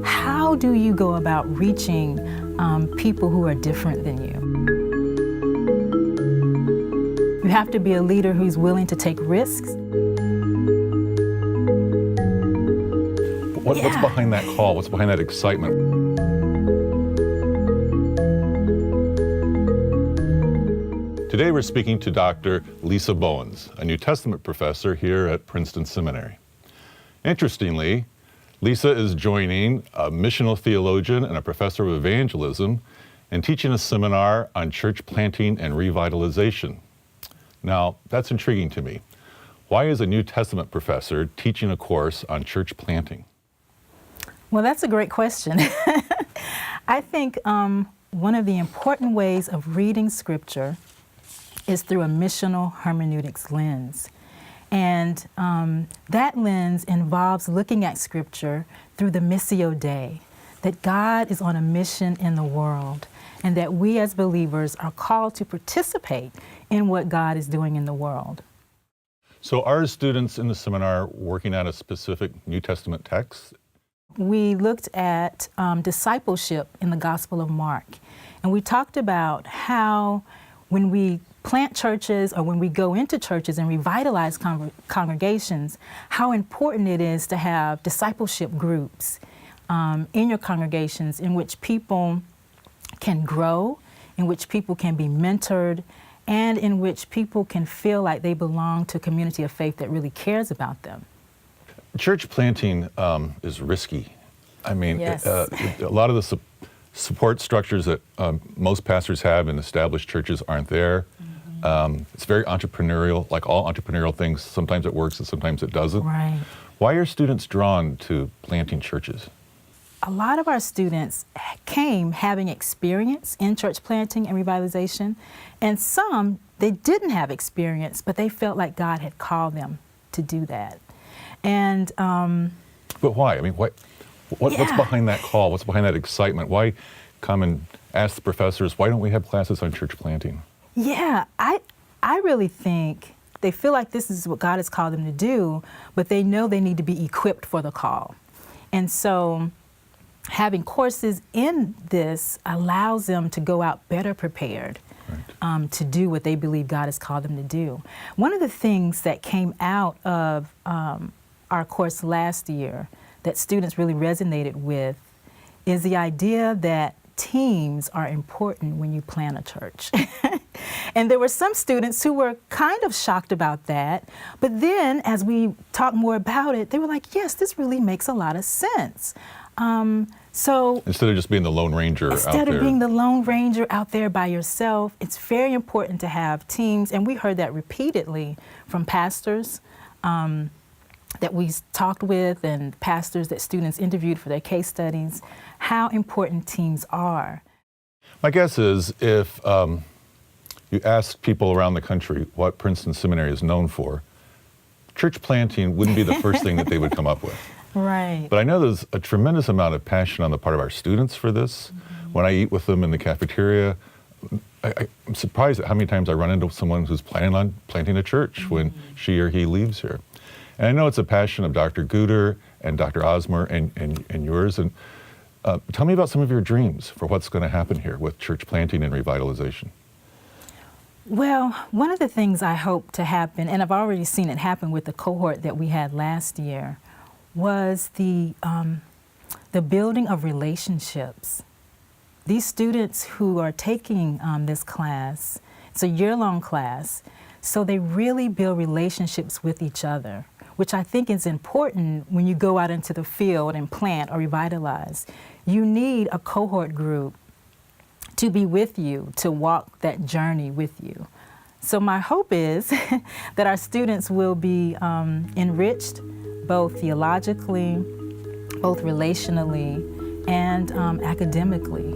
How do you go about reaching people who are different than you? You have to be a leader who's willing to take risks. What's behind that call? What's behind that excitement? Today we're speaking to Dr. Lisa Bowens, a New Testament professor here at Princeton Seminary. Interestingly, Lisa is joining a missional theologian and a professor of evangelism and teaching a seminar on church planting and revitalization. Now, that's intriguing to me. Why is a New Testament professor teaching a course on church planting? Well, that's a great question. I think one of the important ways of reading Scripture is through a missional hermeneutics lens. And that lens involves looking at Scripture through the Missio Dei, that God is on a mission in the world, and that we as believers are called to participate in what God is doing in the world. So are students in the seminar working at a specific New Testament text? We looked at discipleship in the Gospel of Mark, and we talked about how when we plant churches or when we go into churches and revitalize congregations, how important it is to have discipleship groups in your congregations in which people can grow, in which people can be mentored, and in which people can feel like they belong to a community of faith that really cares about them. Church planting is risky. I mean, yes. A lot of the support structures that most pastors have in established churches aren't there. It's very entrepreneurial, like all entrepreneurial things. Sometimes it works and sometimes it doesn't. Right. Why are students drawn to planting churches? A lot of our students came having experience in church planting and revitalization, and some, they didn't have experience, but they felt like God had called them to do that. And but why? I mean, what's behind that call? What's behind that excitement? Why come and ask the professors, why don't we have classes on church planting? Yeah, I really think they feel like this is what God has called them to do, but they know they need to be equipped for the call. And so having courses in this allows them to go out better prepared. Right. To do what they believe God has called them to do. One of the things that came out of our course last year that students really resonated with is the idea that teams are important when you plant a church. And there were some students who were kind of shocked about that, but then as we talked more about it, they were like, yes, this really makes a lot of sense. So instead of just being the Lone Ranger out there. Instead of being the Lone Ranger out there by yourself, it's very important to have teams, and we heard that repeatedly from pastors that we talked with and pastors that students interviewed for their case studies, how important teams are. My guess is if you ask people around the country what Princeton Seminary is known for, church planting wouldn't be the first thing that they would come up with. Right. But I know there's a tremendous amount of passion on the part of our students for this. Mm-hmm. When I eat with them in the cafeteria, I'm surprised at how many times I run into someone who's planning on planting a church mm-hmm. when she or he leaves here. And I know it's a passion of Dr. Guder and Dr. Osmer and yours. And tell me about some of your dreams for what's going to happen here with church planting and revitalization. Well, one of the things I hope to happen, and I've already seen it happen with the cohort that we had last year, was the building of relationships. These students who are taking this class, it's a year-long class, so they really build relationships with each other, which I think is important when you go out into the field and plant or revitalize. You need a cohort group to be with you, to walk that journey with you. So my hope is that our students will be enriched both theologically, both relationally, and academically.